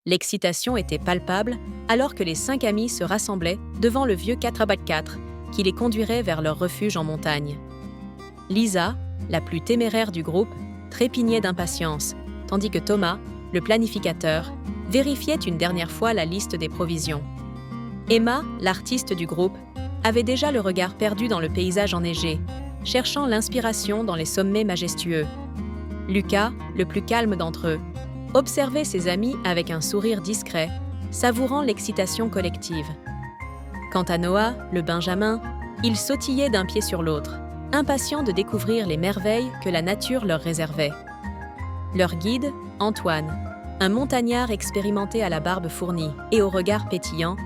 L'excitation était palpable alors que les 5 amis se rassemblaient devant le vieux 4x4 qui les conduirait vers leur refuge en montagne. Lisa, la plus téméraire du groupe, trépignait d'impatience, tandis que Thomas, le planificateur, vérifiait une dernière fois la liste des provisions. Emma, l'artiste du groupe, avait déjà le regard perdu dans le paysage enneigé, cherchant l'inspiration dans les sommets majestueux. Lucas, le plus calme d'entre eux, observait ses amis avec un sourire discret, savourant l'excitation collective. Quant à Noah, le Benjamin, il sautillait d'un pied sur l'autre, impatient de découvrir les merveilles que la nature leur réservait. Leur guide, Antoine, un montagnard expérimenté à la barbe fournie et au regard pétillant,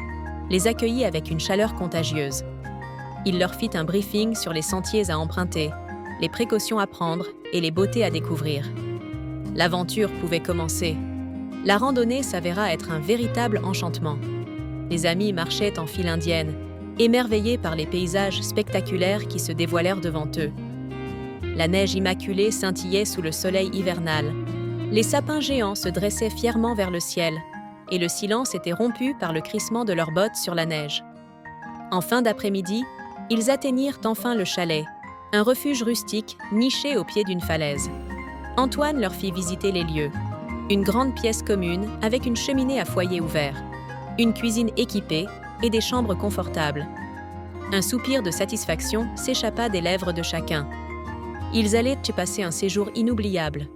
les accueillit avec une chaleur contagieuse. Il leur fit un briefing sur les sentiers à emprunter, les précautions à prendre et les beautés à découvrir. L'aventure pouvait commencer. La randonnée s'avéra être un véritable enchantement. Les amis marchaient en file indienne, émerveillés par les paysages spectaculaires qui se dévoilèrent devant eux. La neige immaculée scintillait sous le soleil hivernal. Les sapins géants se dressaient fièrement vers le ciel, et le silence était rompu par le crissement de leurs bottes sur la neige. En fin d'après-midi, ils atteignirent enfin le chalet, un refuge rustique niché au pied d'une falaise. Antoine leur fit visiter les lieux. Une grande pièce commune avec une cheminée à foyer ouvert, une cuisine équipée et des chambres confortables. Un soupir de satisfaction s'échappa des lèvres de chacun. Ils allaient y passer un séjour inoubliable.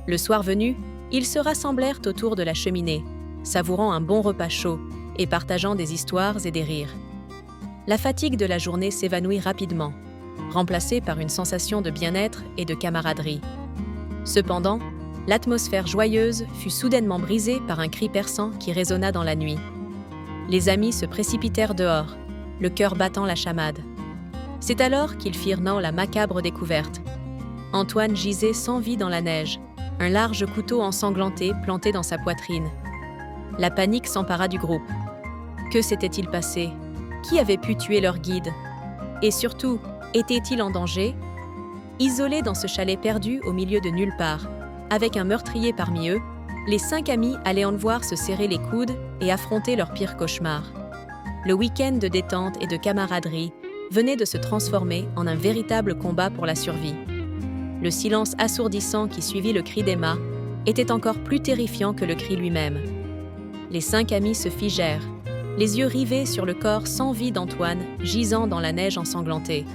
Le soir venu, ils se rassemblèrent autour de la cheminée, savourant un bon repas chaud et partageant des histoires et des rires. La fatigue de la journée s'évanouit rapidement, remplacée par une sensation de bien-être et de camaraderie. Cependant, l'atmosphère joyeuse fut soudainement brisée par un cri perçant qui résonna dans la nuit. Les amis se précipitèrent dehors, le cœur battant la chamade. C'est alors qu'ils firent la macabre découverte. Antoine gisait sans vie dans la neige, un large couteau ensanglanté planté dans sa poitrine. La panique s'empara du groupe. Que s'était-il passé? Qui avait pu tuer leur guide? Et surtout, était-il en danger? Isolés dans ce chalet perdu au milieu de nulle part, avec un meurtrier parmi eux, les 5 amis allaient en voir se serrer les coudes et affronter leur pire cauchemar. Le week-end de détente et de camaraderie venait de se transformer en un véritable combat pour la survie. Le silence assourdissant qui suivit le cri d'Emma était encore plus terrifiant que le cri lui-même. Les 5 amis se figèrent, les yeux rivés sur le corps sans vie d'Antoine gisant dans la neige ensanglantée.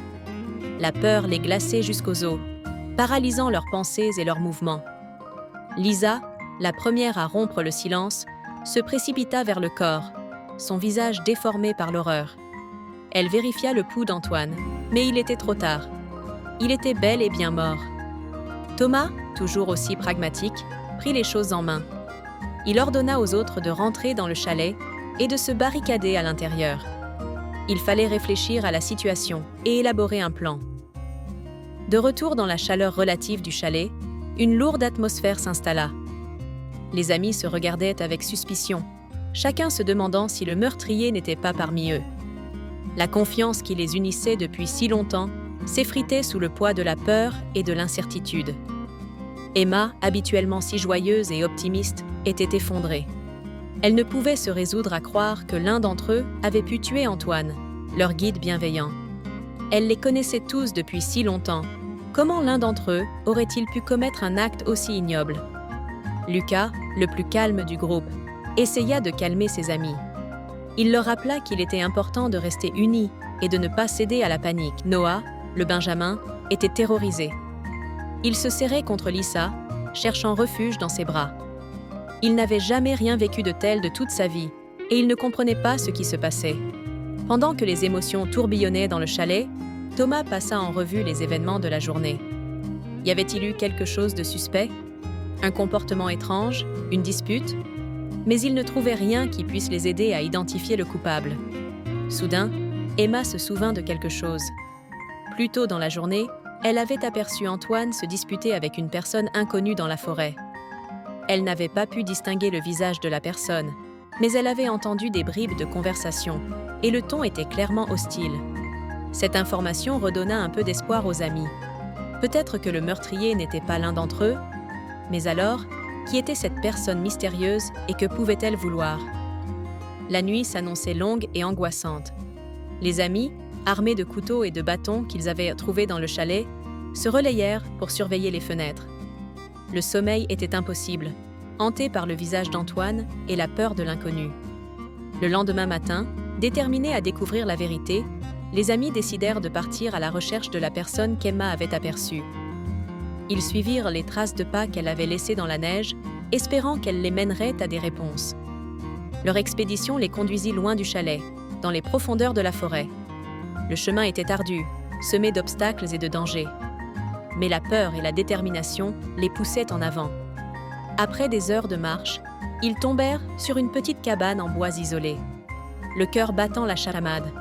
La peur les glaçait jusqu'aux os, paralysant leurs pensées et leurs mouvements. Lisa, la première à rompre le silence, se précipita vers le corps, son visage déformé par l'horreur. Elle vérifia le pouls d'Antoine, mais il était trop tard. Il était bel et bien mort. Thomas, toujours aussi pragmatique, prit les choses en main. Il ordonna aux autres de rentrer dans le chalet et de se barricader à l'intérieur. Il fallait réfléchir à la situation et élaborer un plan. De retour dans la chaleur relative du chalet, une lourde atmosphère s'installa. Les amis se regardaient avec suspicion, chacun se demandant si le meurtrier n'était pas parmi eux. La confiance qui les unissait depuis si longtemps s'effritait sous le poids de la peur et de l'incertitude. Emma, habituellement si joyeuse et optimiste, était effondrée. Elle ne pouvait se résoudre à croire que l'un d'entre eux avait pu tuer Antoine, leur guide bienveillant. Elle les connaissait tous depuis si longtemps. Comment l'un d'entre eux aurait-il pu commettre un acte aussi ignoble? Lucas, le plus calme du groupe, essaya de calmer ses amis. Il leur rappela qu'il était important de rester unis et de ne pas céder à la panique. Noah, le Benjamin, était terrorisé. Il se serrait contre Lisa, cherchant refuge dans ses bras. Il n'avait jamais rien vécu de tel de toute sa vie, et il ne comprenait pas ce qui se passait. Pendant que les émotions tourbillonnaient dans le chalet, Thomas passa en revue les événements de la journée. Y avait-il eu quelque chose de suspect? Un comportement étrange? Une dispute? Mais il ne trouvait rien qui puisse les aider à identifier le coupable. Soudain, Emma se souvint de quelque chose. Plus tôt dans la journée, elle avait aperçu Antoine se disputer avec une personne inconnue dans la forêt. Elle n'avait pas pu distinguer le visage de la personne, mais elle avait entendu des bribes de conversation, et le ton était clairement hostile. Cette information redonna un peu d'espoir aux amis. Peut-être que le meurtrier n'était pas l'un d'entre eux, mais alors, Qui était cette personne mystérieuse et que pouvait-elle vouloir? La nuit s'annonçait longue et angoissante. Les amis, armés de couteaux et de bâtons qu'ils avaient trouvés dans le chalet, se relayèrent pour surveiller les fenêtres. Le sommeil était impossible, hanté par le visage d'Antoine et la peur de l'inconnu. Le lendemain matin, déterminés à découvrir la vérité, les amis décidèrent de partir à la recherche de la personne qu'Emma avait aperçue. Ils suivirent les traces de pas qu'elle avait laissées dans la neige, espérant qu'elle les mènerait à des réponses. Leur expédition les conduisit loin du chalet, dans les profondeurs de la forêt. Le chemin était ardu, semé d'obstacles et de dangers. Mais la peur et la détermination les poussaient en avant. Après des heures de marche, ils tombèrent sur une petite cabane en bois isolé, le cœur battant la chalamade.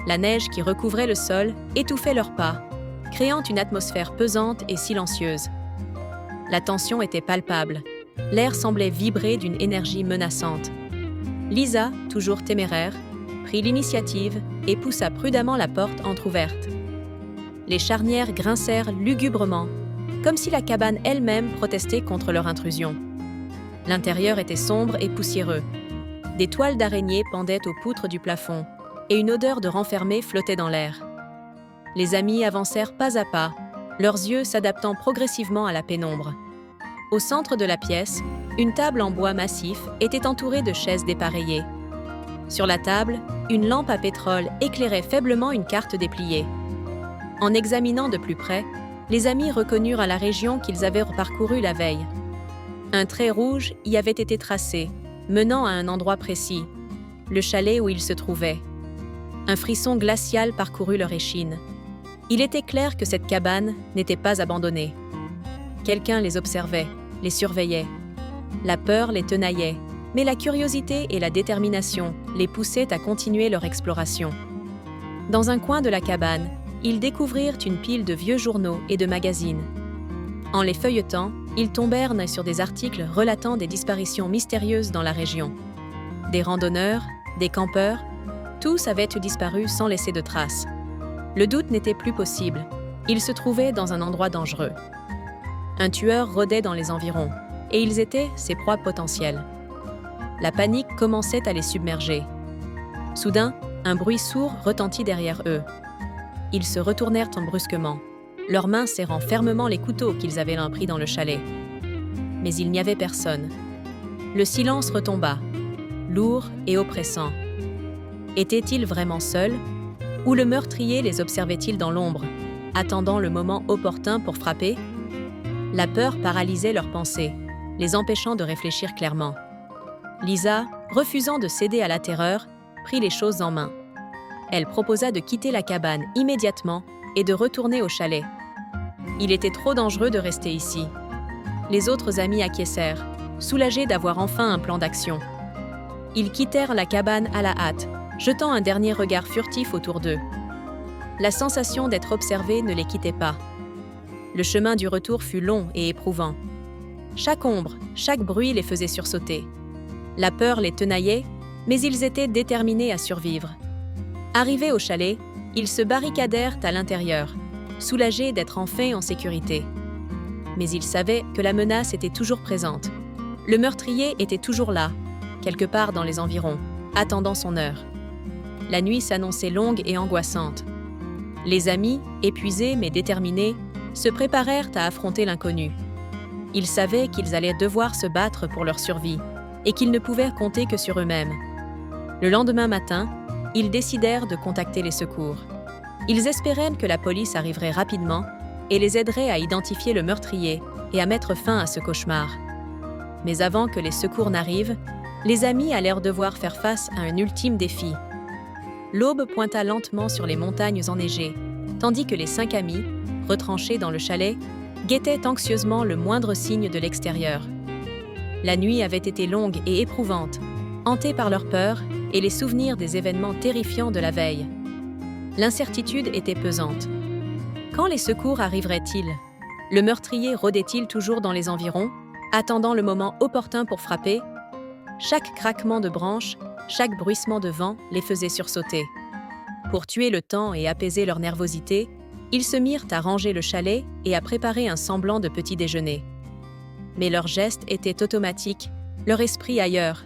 La neige qui recouvrait le sol étouffait leurs pas, créant une atmosphère pesante et silencieuse. La tension était palpable. L'air semblait vibrer d'une énergie menaçante. Lisa, toujours téméraire, prit l'initiative et poussa prudemment la porte entr'ouverte. Les charnières grincèrent lugubrement, comme si la cabane elle-même protestait contre leur intrusion. L'intérieur était sombre et poussiéreux. Des toiles d'araignée pendaient aux poutres du plafond, et une odeur de renfermé flottait dans l'air. Les amis avancèrent pas à pas, leurs yeux s'adaptant progressivement à la pénombre. Au centre de la pièce, une table en bois massif était entourée de chaises dépareillées. Sur la table, une lampe à pétrole éclairait faiblement une carte dépliée. En examinant de plus près, les amis reconnurent à la région qu'ils avaient parcourue la veille. Un trait rouge y avait été tracé, menant à un endroit précis, le chalet où ils se trouvaient. Un frisson glacial parcourut leur échine. Il était clair que cette cabane n'était pas abandonnée. Quelqu'un les observait, les surveillait. La peur les tenaillait, mais la curiosité et la détermination les poussaient à continuer leur exploration. Dans un coin de la cabane, ils découvrirent une pile de vieux journaux et de magazines. En les feuilletant, ils tombèrent sur des articles relatant des disparitions mystérieuses dans la région. Des randonneurs, des campeurs, tous avaient disparu sans laisser de traces. Le doute n'était plus possible. Ils se trouvaient dans un endroit dangereux. Un tueur rôdait dans les environs, et ils étaient ses proies potentielles. La panique commençait à les submerger. Soudain, un bruit sourd retentit derrière eux. Ils se retournèrent brusquement, leurs mains serrant fermement les couteaux qu'ils avaient pris dans le chalet. Mais il n'y avait personne. Le silence retomba, lourd et oppressant. Étaient-ils vraiment seuls? Ou le meurtrier les observait-il dans l'ombre, attendant le moment opportun pour frapper? La peur paralysait leurs pensées, les empêchant de réfléchir clairement. Lisa, refusant de céder à la terreur, prit les choses en main. Elle proposa de quitter la cabane immédiatement et de retourner au chalet. Il était trop dangereux de rester ici. Les autres amis acquiescèrent, soulagés d'avoir enfin un plan d'action. Ils quittèrent la cabane à la hâte, jetant un dernier regard furtif autour d'eux. La sensation d'être observés ne les quittait pas. Le chemin du retour fut long et éprouvant. Chaque ombre, chaque bruit les faisait sursauter. La peur les tenaillait, mais ils étaient déterminés à survivre. Arrivés au chalet, ils se barricadèrent à l'intérieur, soulagés d'être enfin en sécurité. Mais ils savaient que la menace était toujours présente. Le meurtrier était toujours là, quelque part dans les environs, attendant son heure. La nuit s'annonçait longue et angoissante. Les amis, épuisés mais déterminés, se préparèrent à affronter l'inconnu. Ils savaient qu'ils allaient devoir se battre pour leur survie et qu'ils ne pouvaient compter que sur eux-mêmes. Le lendemain matin, ils décidèrent de contacter les secours. Ils espéraient que la police arriverait rapidement et les aiderait à identifier le meurtrier et à mettre fin à ce cauchemar. Mais avant que les secours n'arrivent, les amis allèrent devoir faire face à un ultime défi. L'aube pointa lentement sur les montagnes enneigées, tandis que les 5 amis, retranchés dans le chalet, guettaient anxieusement le moindre signe de l'extérieur. La nuit avait été longue et éprouvante, hantée par leur peur et les souvenirs des événements terrifiants de la veille. L'incertitude était pesante. Quand les secours arriveraient-ils? Le meurtrier rôdait-il toujours dans les environs, attendant le moment opportun pour frapper? Chaque craquement de branches, chaque bruissement de vent les faisait sursauter. Pour tuer le temps et apaiser leur nervosité, ils se mirent à ranger le chalet et à préparer un semblant de petit déjeuner. Mais leurs gestes étaient automatiques, leur esprit ailleurs,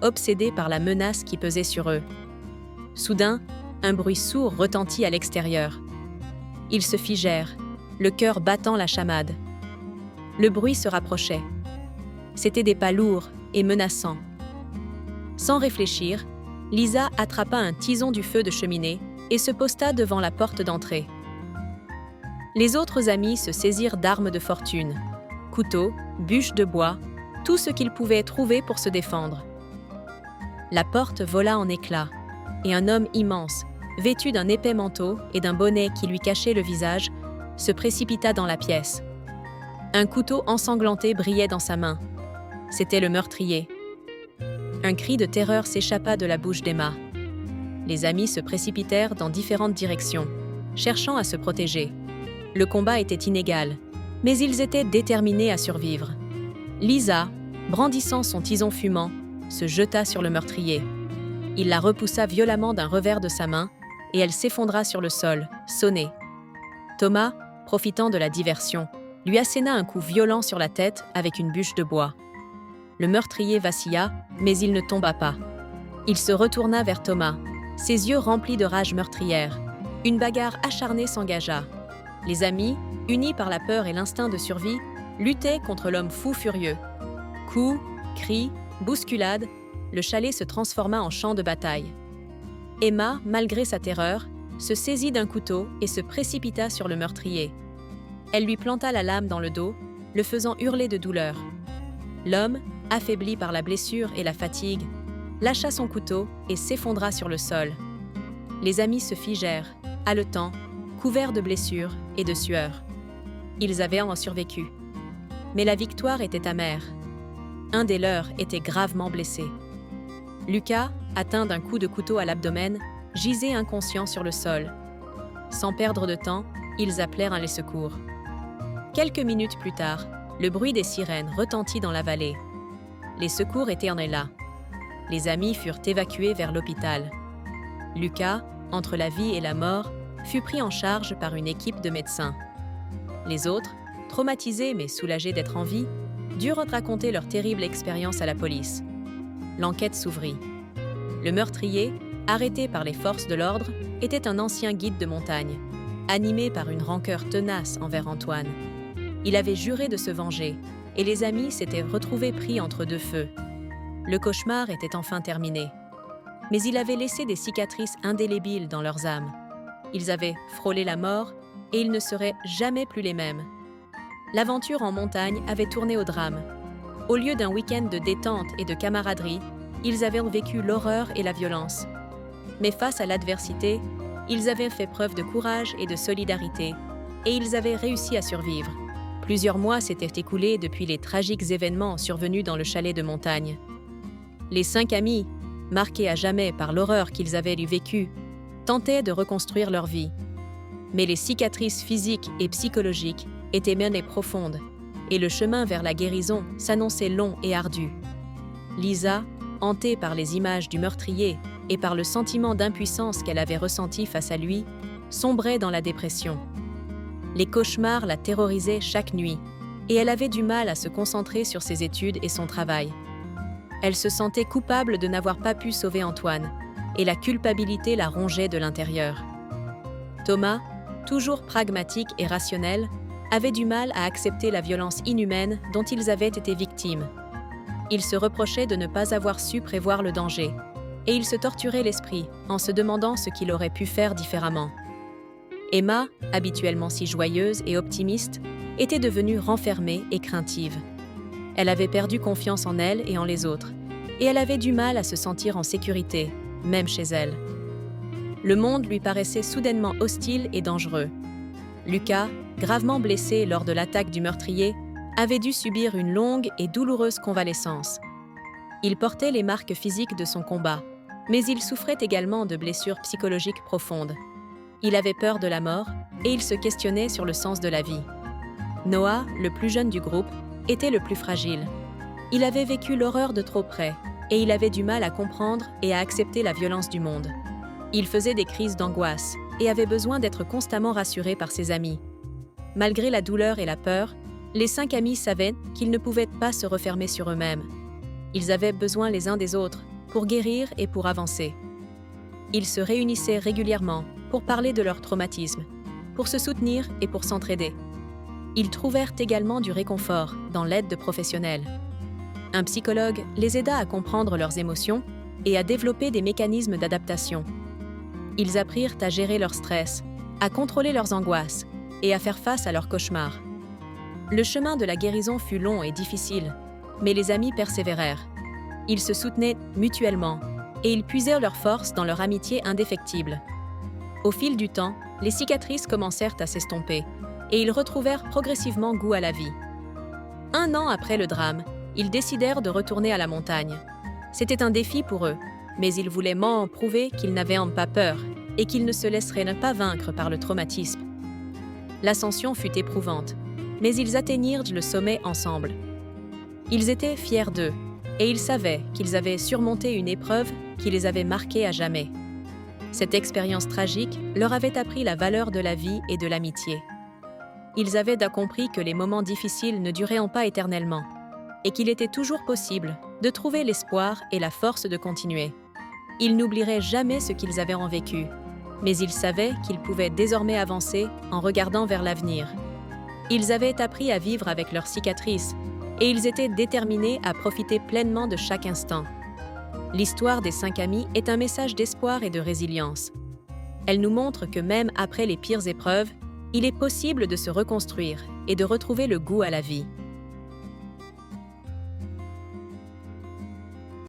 obsédés par la menace qui pesait sur eux. Soudain, un bruit sourd retentit à l'extérieur. Ils se figèrent, le cœur battant la chamade. Le bruit se rapprochait. C'étaient des pas lourds et menaçants. Sans réfléchir, Lisa attrapa un tison du feu de cheminée et se posta devant la porte d'entrée. Les autres amis se saisirent d'armes de fortune, couteaux, bûches de bois, tout ce qu'ils pouvaient trouver pour se défendre. La porte vola en éclats, et un homme immense, vêtu d'un épais manteau et d'un bonnet qui lui cachait le visage, se précipita dans la pièce. Un couteau ensanglanté brillait dans sa main. C'était le meurtrier. Un cri de terreur s'échappa de la bouche d'Emma. Les amis se précipitèrent dans différentes directions, cherchant à se protéger. Le combat était inégal, mais ils étaient déterminés à survivre. Lisa, brandissant son tison fumant, se jeta sur le meurtrier. Il la repoussa violemment d'un revers de sa main et elle s'effondra sur le sol, sonnée. Thomas, profitant de la diversion, lui asséna un coup violent sur la tête avec une bûche de bois. Le meurtrier vacilla, mais il ne tomba pas. Il se retourna vers Thomas, ses yeux remplis de rage meurtrière. Une bagarre acharnée s'engagea. Les amis, unis par la peur et l'instinct de survie, luttaient contre l'homme fou furieux. Coups, cris, bousculades, le chalet se transforma en champ de bataille. Emma, malgré sa terreur, se saisit d'un couteau et se précipita sur le meurtrier. Elle lui planta la lame dans le dos, le faisant hurler de douleur. L'homme, affaibli par la blessure et la fatigue, lâcha son couteau et s'effondra sur le sol. Les amis se figèrent, haletants, couverts de blessures et de sueur. Ils avaient en survécu. Mais la victoire était amère. Un des leurs était gravement blessé. Lucas, atteint d'un coup de couteau à l'abdomen, gisait inconscient sur le sol. Sans perdre de temps, ils appelèrent les secours. Quelques minutes plus tard, le bruit des sirènes retentit dans la vallée. Les secours étaient en là. Les amis furent évacués vers l'hôpital. Lucas, entre la vie et la mort, fut pris en charge par une équipe de médecins. Les autres, traumatisés mais soulagés d'être en vie, durent raconter leur terrible expérience à la police. L'enquête s'ouvrit. Le meurtrier, arrêté par les forces de l'ordre, était un ancien guide de montagne, animé par une rancœur tenace envers Antoine. Il avait juré de se venger, et les amis s'étaient retrouvés pris entre deux feux. Le cauchemar était enfin terminé. Mais il avait laissé des cicatrices indélébiles dans leurs âmes. Ils avaient frôlé la mort, et ils ne seraient jamais plus les mêmes. L'aventure en montagne avait tourné au drame. Au lieu d'un week-end de détente et de camaraderie, ils avaient vécu l'horreur et la violence. Mais face à l'adversité, ils avaient fait preuve de courage et de solidarité, et ils avaient réussi à survivre. Plusieurs mois s'étaient écoulés depuis les tragiques événements survenus dans le chalet de montagne. Les 5 amis, marqués à jamais par l'horreur qu'ils avaient vécue, tentaient de reconstruire leur vie. Mais les cicatrices physiques et psychologiques étaient menées profondes, et le chemin vers la guérison s'annonçait long et ardu. Lisa, hantée par les images du meurtrier et par le sentiment d'impuissance qu'elle avait ressenti face à lui, sombrait dans la dépression. Les cauchemars la terrorisaient chaque nuit, et elle avait du mal à se concentrer sur ses études et son travail. Elle se sentait coupable de n'avoir pas pu sauver Antoine, et la culpabilité la rongeait de l'intérieur. Thomas, toujours pragmatique et rationnel, avait du mal à accepter la violence inhumaine dont ils avaient été victimes. Il se reprochait de ne pas avoir su prévoir le danger, et il se torturait l'esprit en se demandant ce qu'il aurait pu faire différemment. Emma, habituellement si joyeuse et optimiste, était devenue renfermée et craintive. Elle avait perdu confiance en elle et en les autres, et elle avait du mal à se sentir en sécurité, même chez elle. Le monde lui paraissait soudainement hostile et dangereux. Lucas, gravement blessé lors de l'attaque du meurtrier, avait dû subir une longue et douloureuse convalescence. Il portait les marques physiques de son combat, mais il souffrait également de blessures psychologiques profondes. Il avait peur de la mort et il se questionnait sur le sens de la vie. Noah, le plus jeune du groupe, était le plus fragile. Il avait vécu l'horreur de trop près et il avait du mal à comprendre et à accepter la violence du monde. Il faisait des crises d'angoisse et avait besoin d'être constamment rassuré par ses amis. Malgré la douleur et la peur, Les 5 amis savaient qu'ils ne pouvaient pas se refermer sur eux-mêmes. Ils avaient besoin les uns des autres pour guérir et pour avancer. Ils se réunissaient régulièrement pour parler de leur traumatisme, pour se soutenir et pour s'entraider. Ils trouvèrent également du réconfort dans l'aide de professionnels. Un psychologue les aida à comprendre leurs émotions et à développer des mécanismes d'adaptation. Ils apprirent à gérer leur stress, à contrôler leurs angoisses et à faire face à leurs cauchemars. Le chemin de la guérison fut long et difficile, mais les amis persévérèrent. Ils se soutenaient mutuellement et ils puisèrent leur force dans leur amitié indéfectible. Au fil du temps, les cicatrices commencèrent à s'estomper et ils retrouvèrent progressivement goût à la vie. 1 an après le drame, ils décidèrent de retourner à la montagne. C'était un défi pour eux, mais ils voulaient prouver qu'ils n'avaient pas peur et qu'ils ne se laisseraient pas vaincre par le traumatisme. L'ascension fut éprouvante, mais ils atteignirent le sommet ensemble. Ils étaient fiers d'eux et ils savaient qu'ils avaient surmonté une épreuve qui les avait marqués à jamais. Cette expérience tragique leur avait appris la valeur de la vie et de l'amitié. Ils avaient compris que les moments difficiles ne duraient pas éternellement et qu'il était toujours possible de trouver l'espoir et la force de continuer. Ils n'oublieraient jamais ce qu'ils avaient vécu, mais ils savaient qu'ils pouvaient désormais avancer en regardant vers l'avenir. Ils avaient appris à vivre avec leurs cicatrices et ils étaient déterminés à profiter pleinement de chaque instant. L'histoire des 5 amis est un message d'espoir et de résilience. Elle nous montre que même après les pires épreuves, il est possible de se reconstruire et de retrouver le goût à la vie.